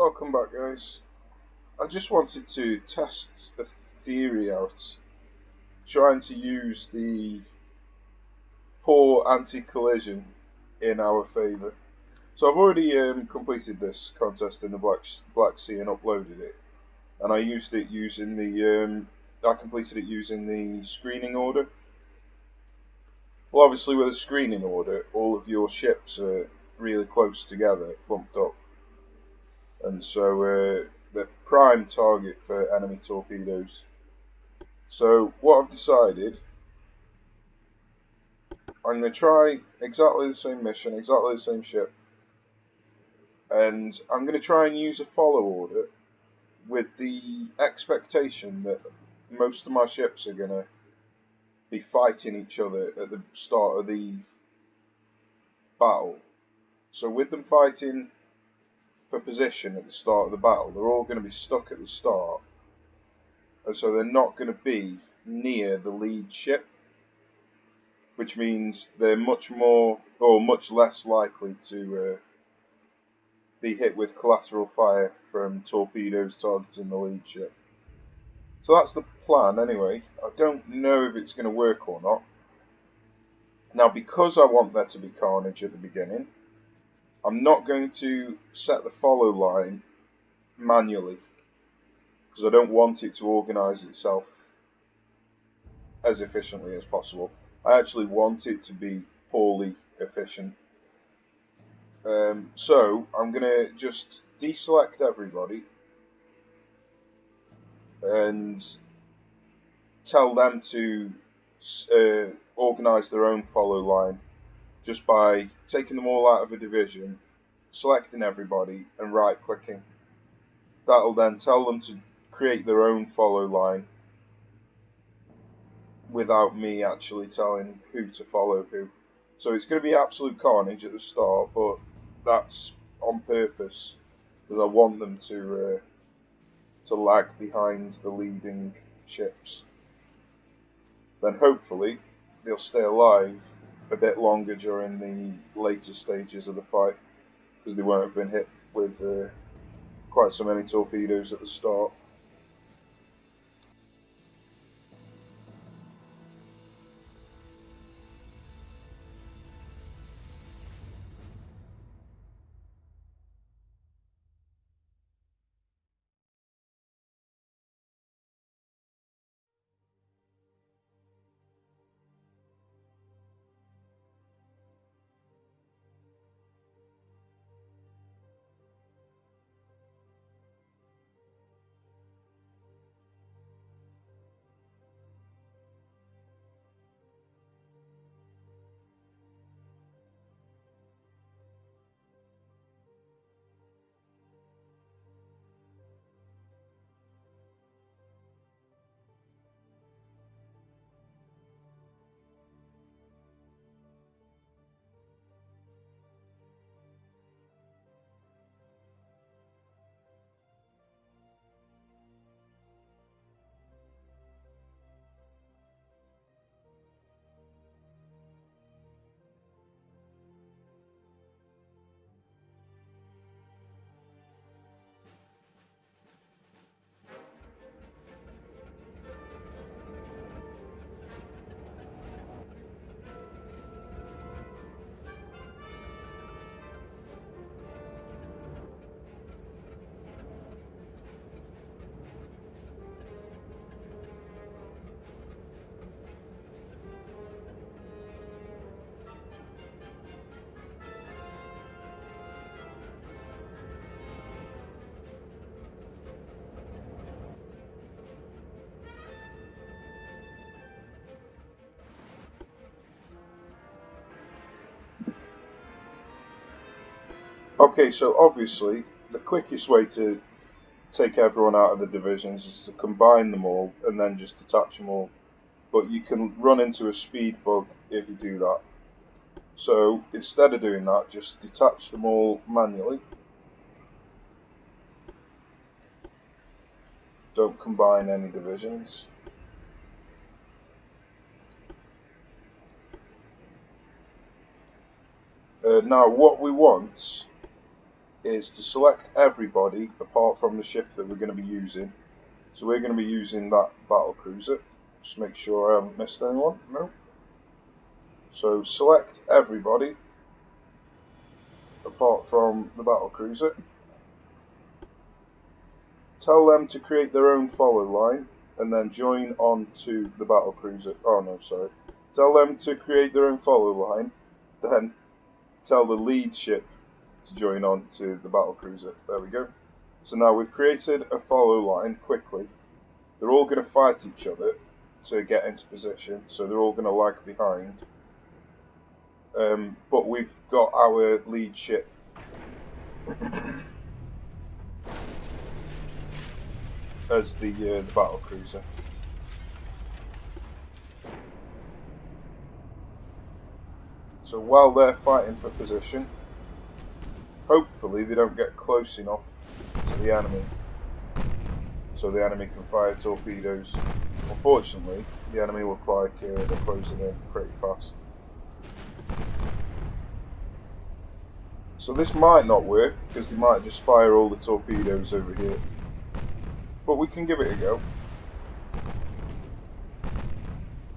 welcome back, guys. I just wanted to test a theory out, trying to use the poor anti-collision in our favour. So I've already completed this contest in the Black Sea and uploaded it, and I used it using the I completed it using the screening order. Well, obviously with a screening order, all of your ships are really close together, clumped up, and so they're prime target for enemy torpedoes. So what I've decided, I'm going to try exactly the same mission, exactly the same ship, and I'm going to try and use a follow order with the expectation that most of my ships are going to be fighting each other at the start of the battle. So with them fighting for position at the start of the battle, they're all going to be stuck at the start, and so they're not going to be near the lead ship, which means they're much more or much less likely to be hit with collateral fire from torpedoes targeting the lead ship. So that's the plan anyway. I don't know if it's going to work or not. Now, because I want there to be carnage at the beginning, I'm not going to set the follow line manually, because I don't want it to organise itself as efficiently as possible. I actually want it to be poorly efficient. So I'm going to just deselect everybody and tell them to organise their own follow line just by taking them all out of a division, selecting everybody and right clicking. That'll then tell them to create their own follow line without me actually telling who to follow who. So it's going to be absolute carnage at the start, but that's on purpose because I want them to lag behind the leading ships. Then hopefully they'll stay alive a bit longer during the later stages of the fight, because they won't have been hit with quite so many torpedoes at the start. Okay, so obviously the quickest way to take everyone out of the divisions is to combine them all and then just detach them all. But you can run into a speed bug if you do that. So instead of doing that, just detach them all manually. Don't combine any divisions. Now what we want is to select everybody apart from the ship that we're going to be using. So we're going to be using that battle cruiser. Just make sure I haven't missed anyone. No. So select everybody apart from the battle cruiser. Tell them to create their own follow line and then join on to the battle cruiser. Oh no, sorry. Tell them to create their own follow line, then tell the lead ship to join on to the battle cruiser. There we go. So now we've created a follow line quickly. They're all going to fight each other to get into position, so they're all going to lag behind. But we've got our lead ship as the battle cruiser. So while they're fighting for position, hopefully they don't get close enough to the enemy, so the enemy can fire torpedoes. Unfortunately, the enemy look like they're closing in pretty fast. So this might not work, because they might just fire all the torpedoes over here. But we can give it a go.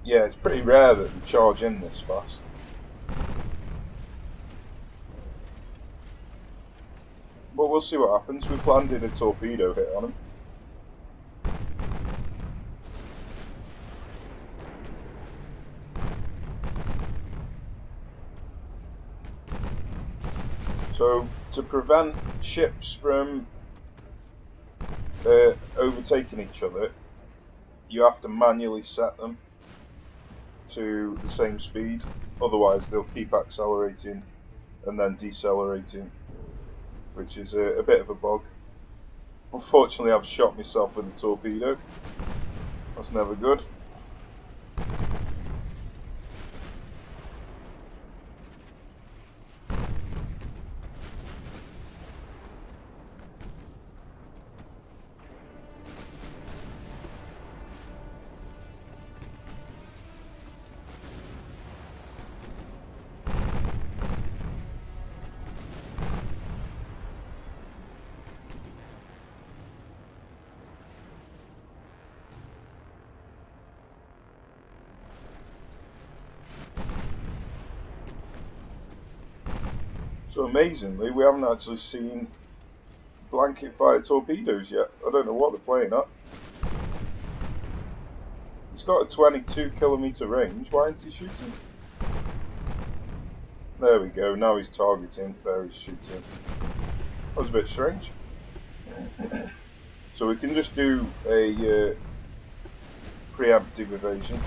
Yeah, it's pretty rare that they charge in this fast. But we'll see what happens. We've landed a torpedo hit on him. So, to prevent ships from overtaking each other, you have to manually set them to the same speed, otherwise they'll keep accelerating and then decelerating, which is a bit of a bug. Unfortunately, I've shot myself with a torpedo. That's never good. So amazingly, we haven't actually seen blanket fire torpedoes yet. I don't know what they're playing at. He's got a 22-kilometer range. Why isn't he shooting? There we go. Now he's targeting. There he's shooting. That was a bit strange. So we can just do a preemptive evasion.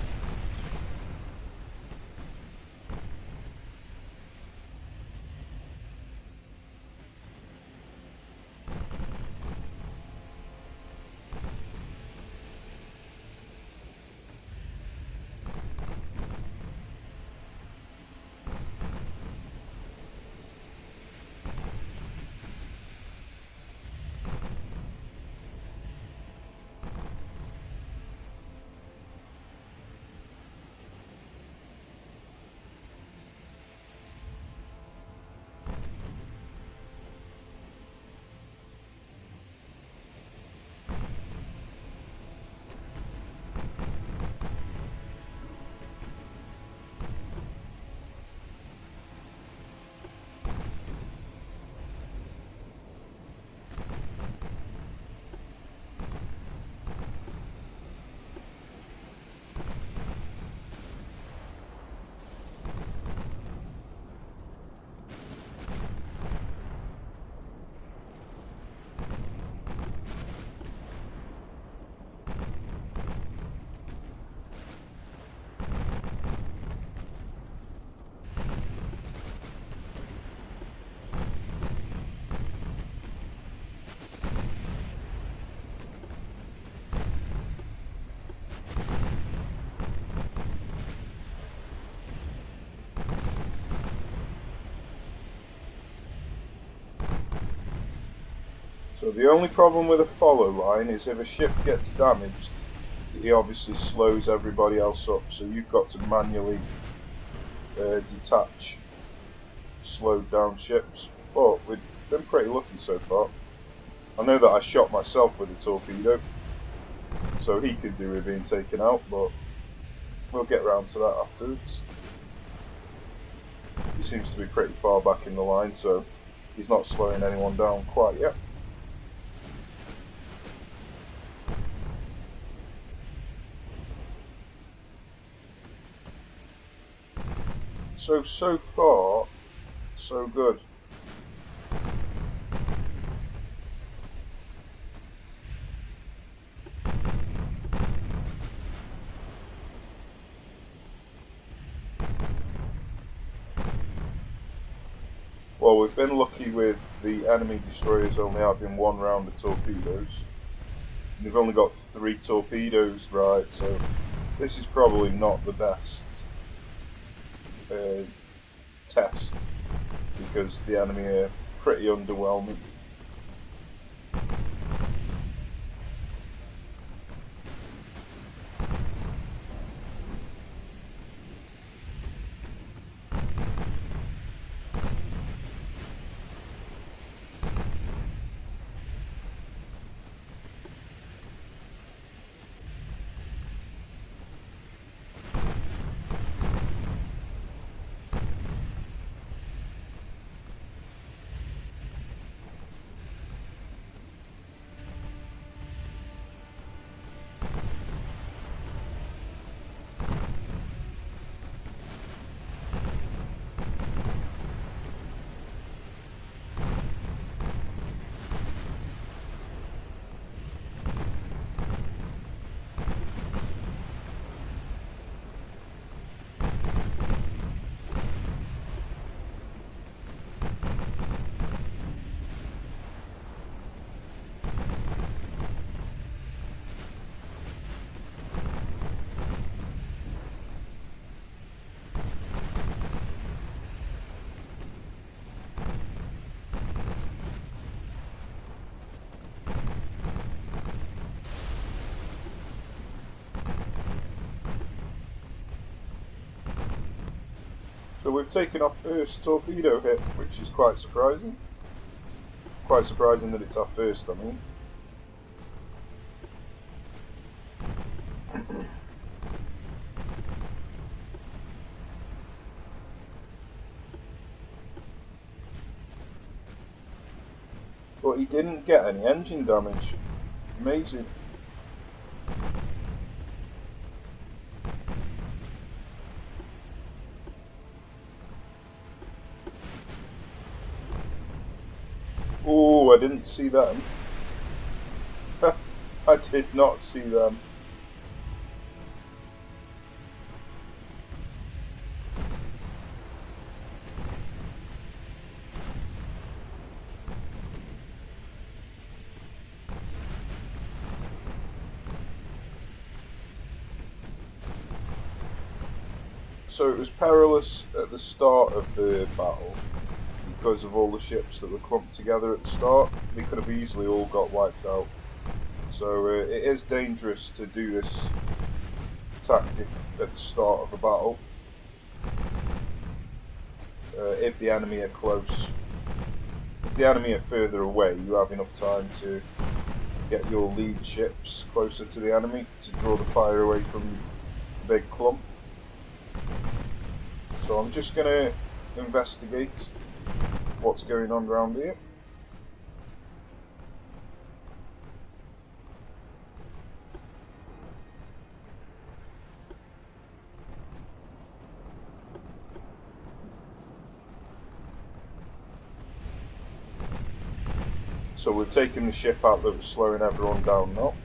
So the only problem with a follow line is if a ship gets damaged, it obviously slows everybody else up, so you've got to manually detach slowed down ships. But with been pretty lucky so far. I know that I shot myself with a torpedo, so he could do with being taken out, but we'll get round to that afterwards. He seems to be pretty far back in the line, so he's not slowing anyone down quite yet. So far, so good. Well, we've been lucky with the enemy destroyers only having one round of torpedoes. They've only got 3 torpedoes, right, so this is probably not the best test, because the enemy are pretty underwhelming. So we've taken our first torpedo hit, which is quite surprising. Quite surprising that it's our first, I mean. But he didn't get any engine damage. Amazing. Oh, I didn't see them. I did not see them. So it was perilous at the start of the battle because of all the ships that were clumped together at the start. They could have easily all got wiped out. So it is dangerous to do this tactic at the start of a battle if the enemy are close. If the enemy are further away, you have enough time to get your lead ships closer to the enemy to draw the fire away from the big clump. So I'm just going to investigate what's going on around here. So we've taken the ship out that was slowing everyone down now.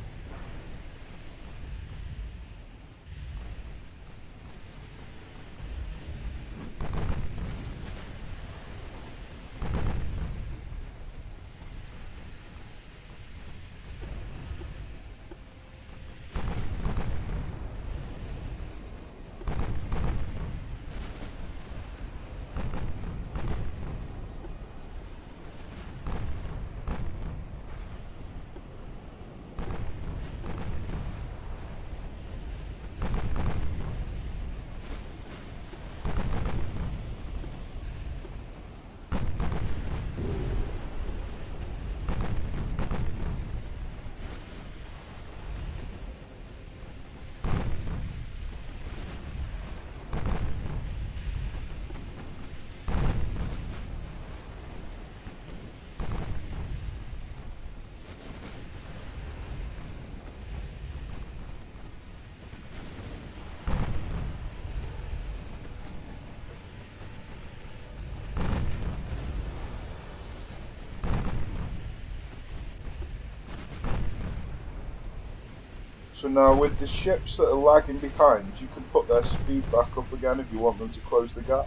So now with the ships that are lagging behind, you can put their speed back up again if you want them to close the gap.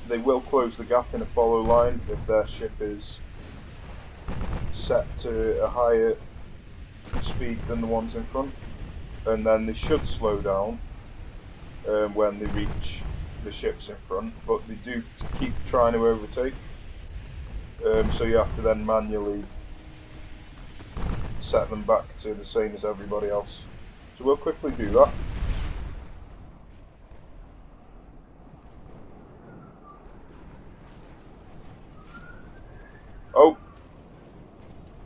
They will close the gap in a follow line if their ship is set to a higher speed than the ones in front, and then they should slow down when they reach the ships in front, but they do keep trying to overtake, so you have to then manually set them back to the same as everybody else. So we'll quickly do that. Oh,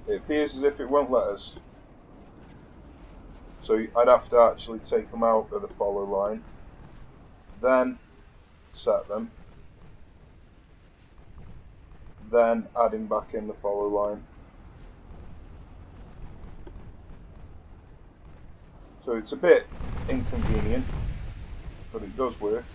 it appears as if it won't let us. So I'd have to actually take them out of the follow line, then set them, then adding back in the follow line. So it's a bit inconvenient, but it does work.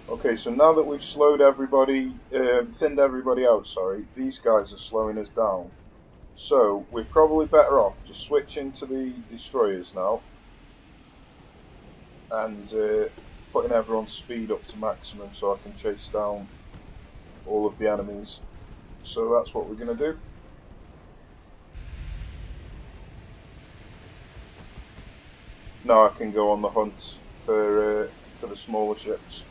Okay, so now that we've slowed everybody, thinned everybody out, sorry, these guys are slowing us down. So we're probably better off just switching to the destroyers now and putting everyone's speed up to maximum so I can chase down all of the enemies. So that's what we're going to do. Now I can go on the hunt for the smaller ships.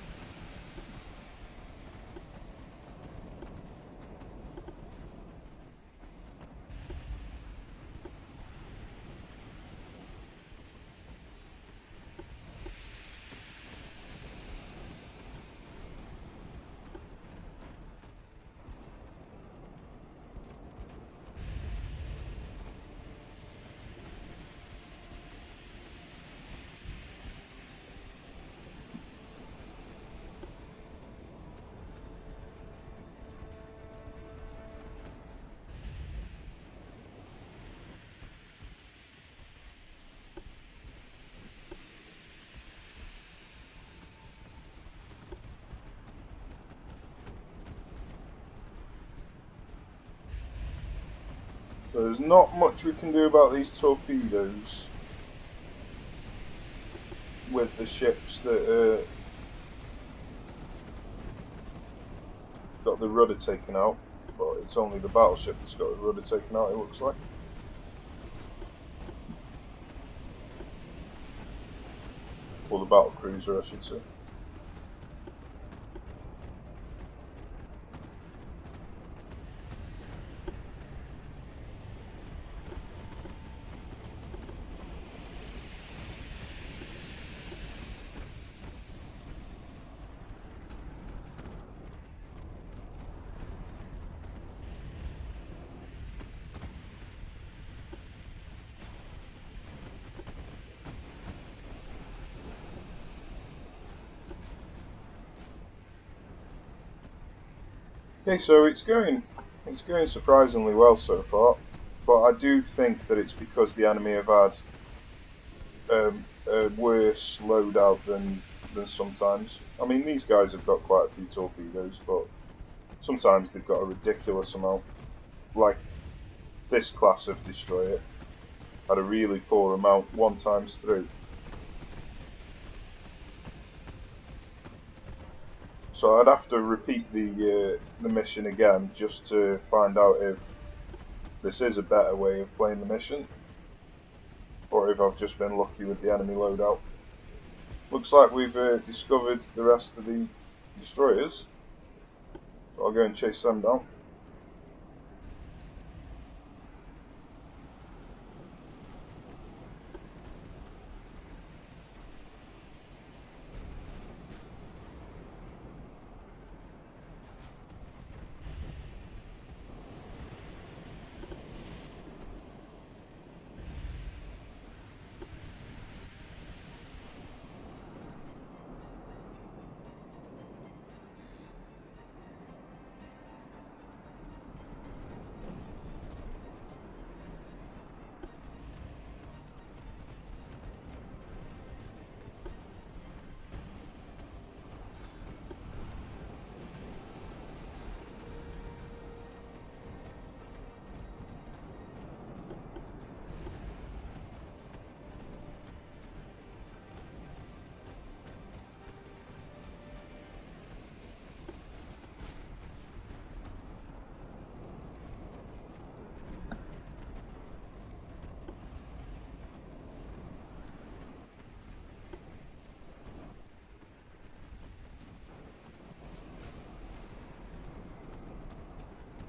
So there's not much we can do about these torpedoes with the ships that got the rudder taken out, but it's only the battleship that's got the rudder taken out, it looks like. Or the battle cruiser, I should say. Okay, so it's going surprisingly well so far, but I do think that it's because the enemy have had a worse loadout than sometimes. I mean, these guys have got quite a few torpedoes, but sometimes they've got a ridiculous amount. Like this class of destroyer had a really poor amount 1 times 3. So I'd have to repeat the mission again just to find out if this is a better way of playing the mission, or if I've just been lucky with the enemy loadout. Looks like we've discovered the rest of the destroyers, so I'll go and chase them down.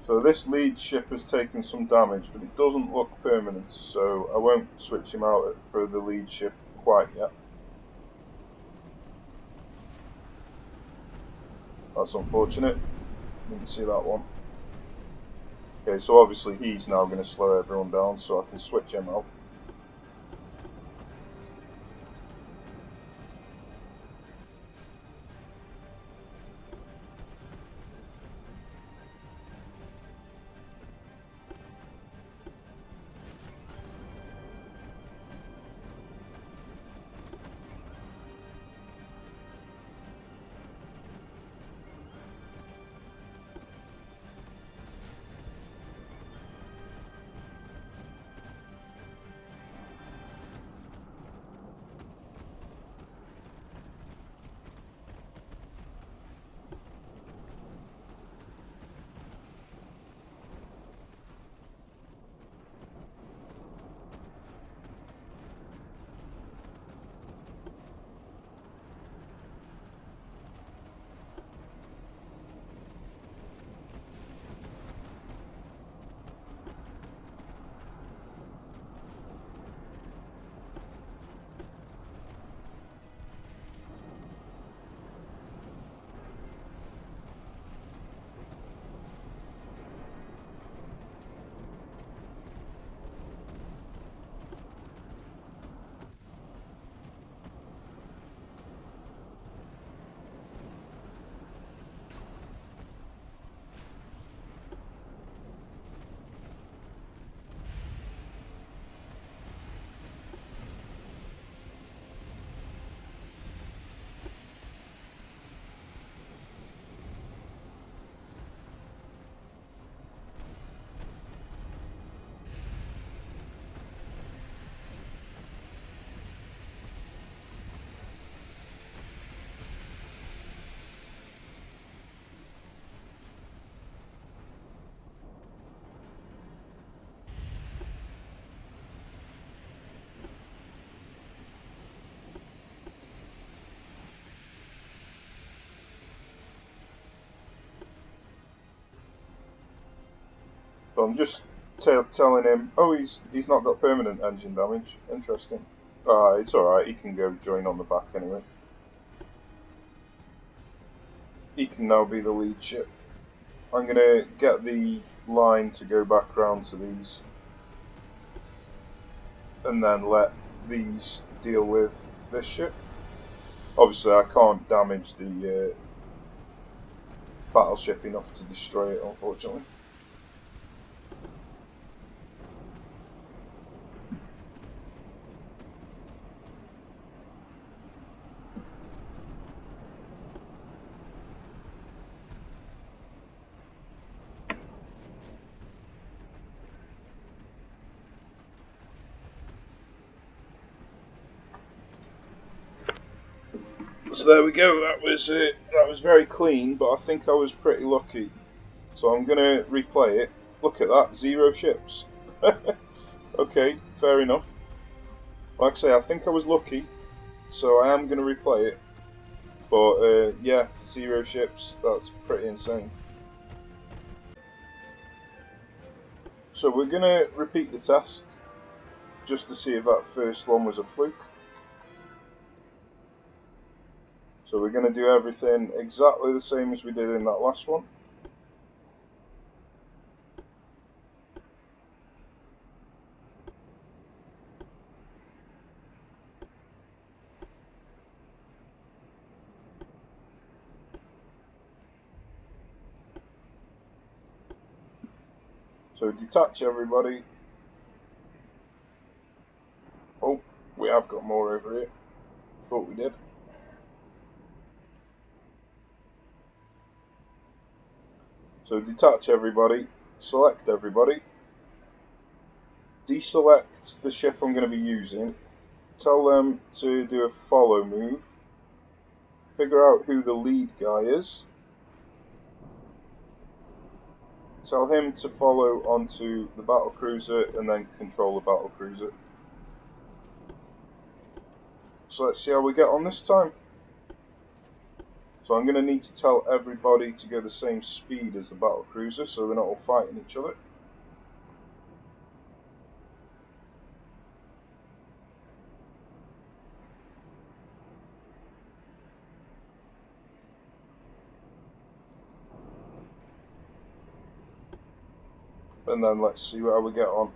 So this lead ship has taken some damage, but it doesn't look permanent, so I won't switch him out for the lead ship quite yet. That's unfortunate. Didn't see that one. Okay, so obviously he's now going to slow everyone down, so I can switch him out. So I'm just telling him, oh, he's not got permanent engine damage. Interesting. It's alright, he can go join on the back anyway. He can now be the lead ship. I'm going to get the line to go back round to these, and then let these deal with this ship. Obviously I can't damage battleship enough to destroy it, unfortunately. So there we go. That was very clean, but I think I was pretty lucky. So I'm gonna replay it. Look at that, 0 ships. Okay, fair enough. Like I say, I think I was lucky, so I am gonna replay it. But yeah, 0 ships. That's pretty insane. So we're gonna repeat the test just to see if that first one was a fluke. So we're going to do everything exactly the same as we did in that last one. So detach everybody. Oh, we have got more over here. Thought we did. So detach everybody, select everybody, deselect the ship I'm going to be using, tell them to do a follow move, figure out who the lead guy is, tell him to follow onto the battlecruiser and then control the battlecruiser. So let's see how we get on this time. So I'm going to need to tell everybody to go the same speed as the battlecruiser so they're not all fighting each other. And then let's see how we get on.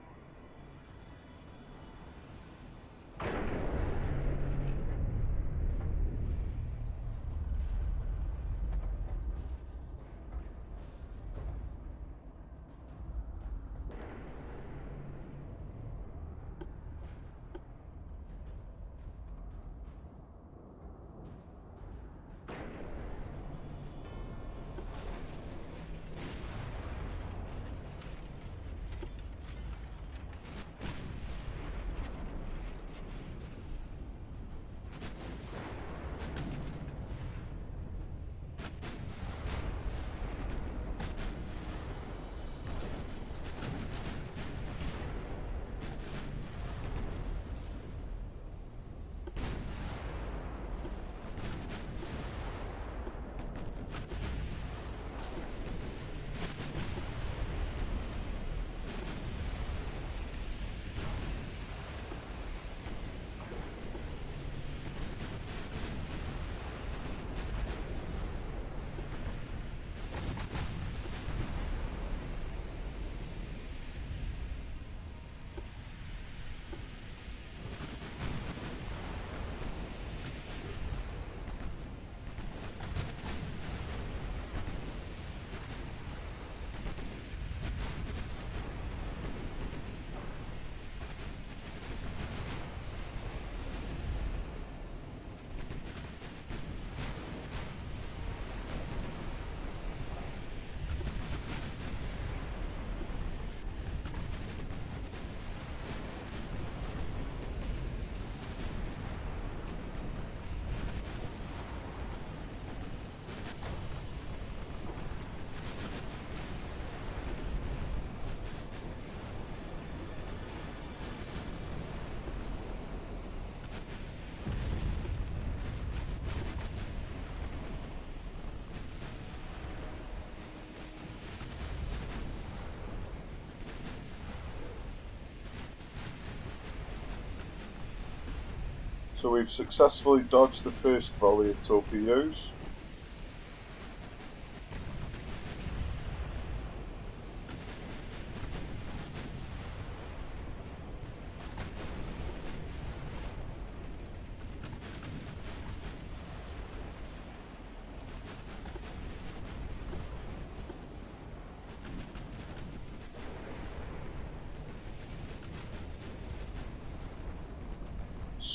So we've successfully dodged the first volley of torpedoes.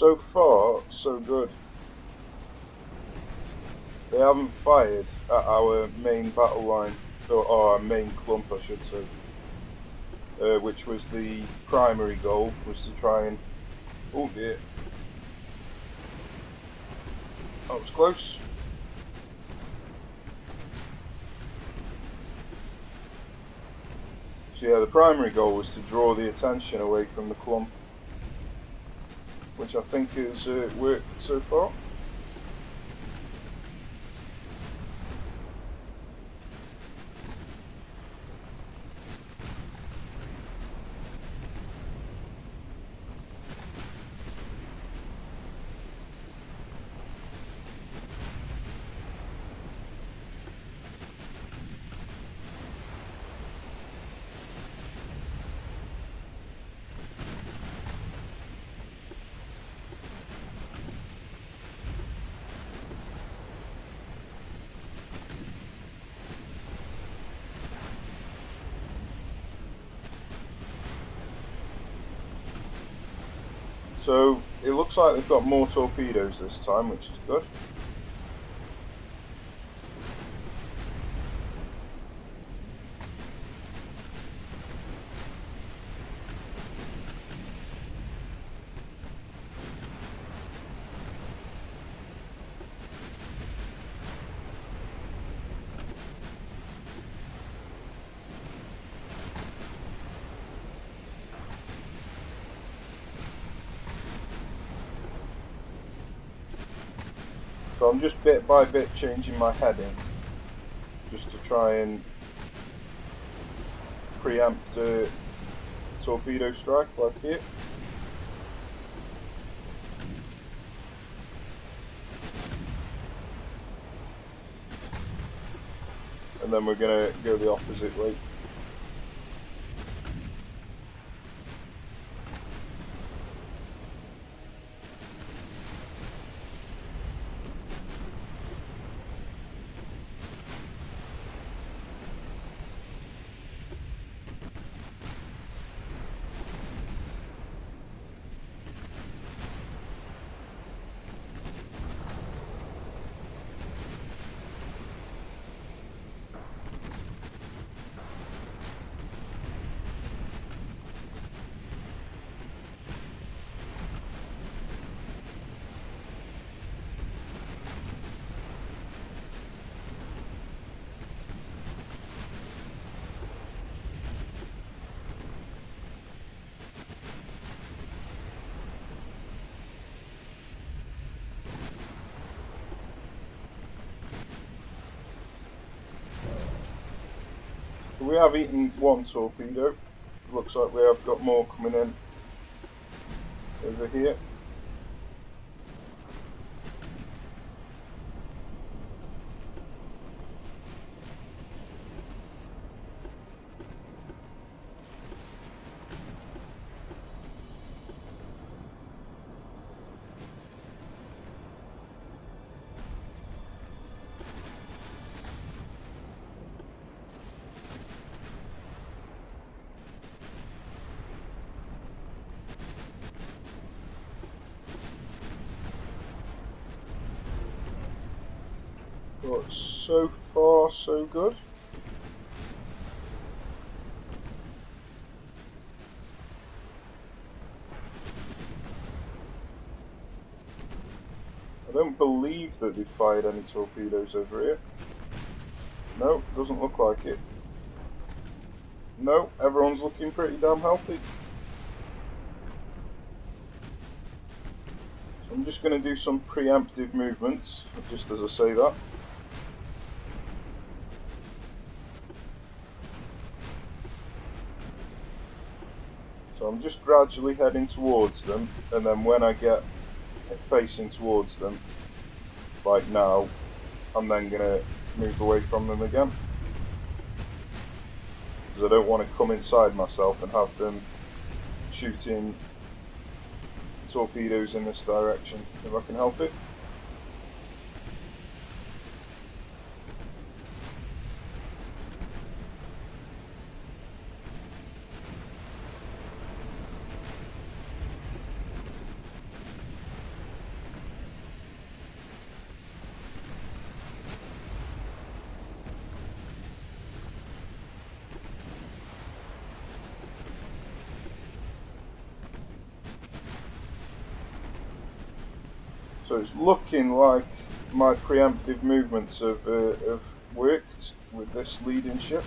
So far, so good. They haven't fired at our main battle line, or our main clump I should say, which was the primary goal, was to try and... Oh dear. That was close. So yeah, the primary goal was to draw the attention away from the clump, which I think has worked so far. So it looks like they've got more torpedoes this time, which is good. So I'm just bit by bit changing my heading, just to try and preempt a torpedo strike like here. And then we're going to go the opposite way. We have eaten one torpedo. Looks like we have got more coming in over here. But so far, so good. I don't believe that they fired any torpedoes over here. No, doesn't look like it. No, everyone's looking pretty damn healthy. So I'm just going to do some preemptive movements, just as I say that. So I'm just gradually heading towards them, and then when I get facing towards them, like now, I'm then going to move away from them again. Because I don't want to come inside myself and have them shooting torpedoes in this direction, if I can help it. So it's looking like my preemptive movements have worked with this leading ship.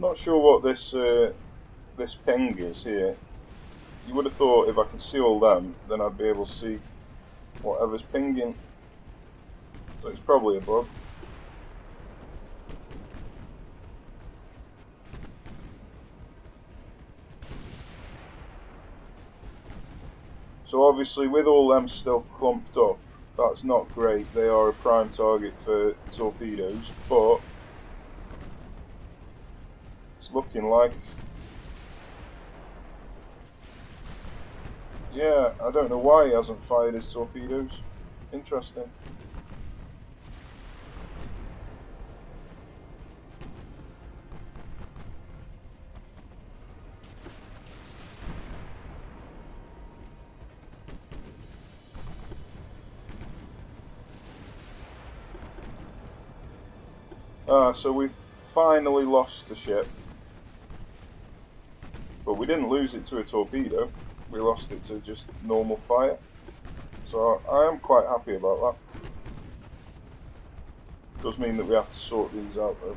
Not sure what this ping is here. You would have thought if I could see all them, then I'd be able to see whatever's pinging. So it's probably a bug. So obviously with all them still clumped up, that's not great. They are a prime target for torpedoes, but it's looking like... Yeah, I don't know why he hasn't fired his torpedoes. Interesting. So we've finally lost the ship. But we didn't lose it to a torpedo. We lost it to just normal fire. So I am quite happy about that. Does mean that we have to sort these out though.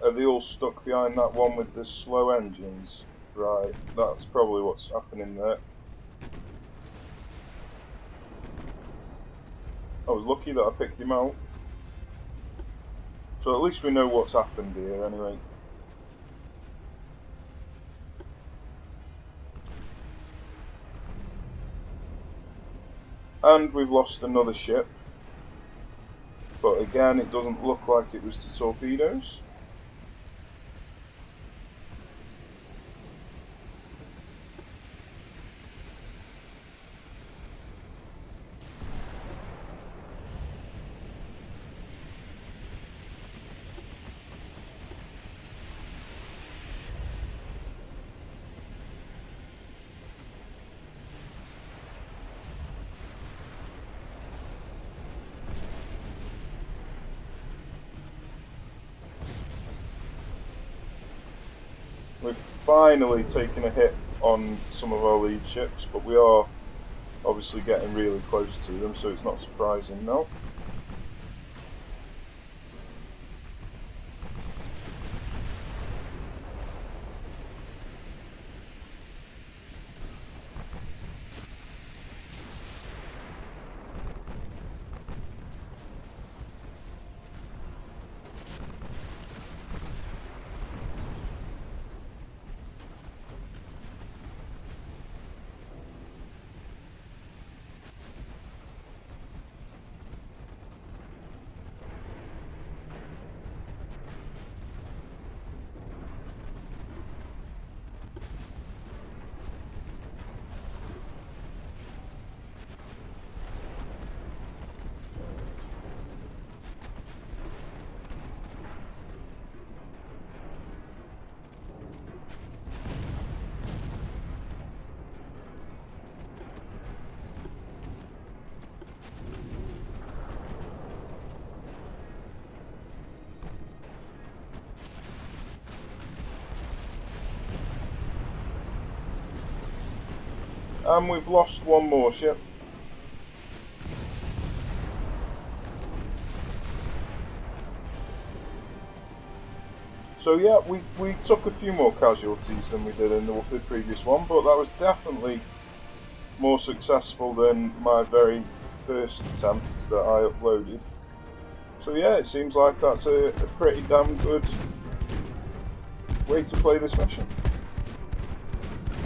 Are they all stuck behind that one with the slow engines? Right, that's probably what's happening there. I was lucky that I picked him out. So at least we know what's happened here anyway. And we've lost another ship. But again, it doesn't look like it was to torpedoes. We've finally taken a hit on some of our lead ships, but we are obviously getting really close to them, so it's not surprising now. And we've lost one more ship. So yeah, we took a few more casualties than we did in the previous one, but that was definitely more successful than my very first attempt that I uploaded. So yeah, it seems like that's a pretty damn good way to play this mission.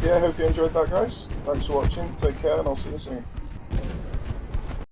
Yeah, I hope you enjoyed that, guys. Thanks for watching, take care, and I'll see you soon.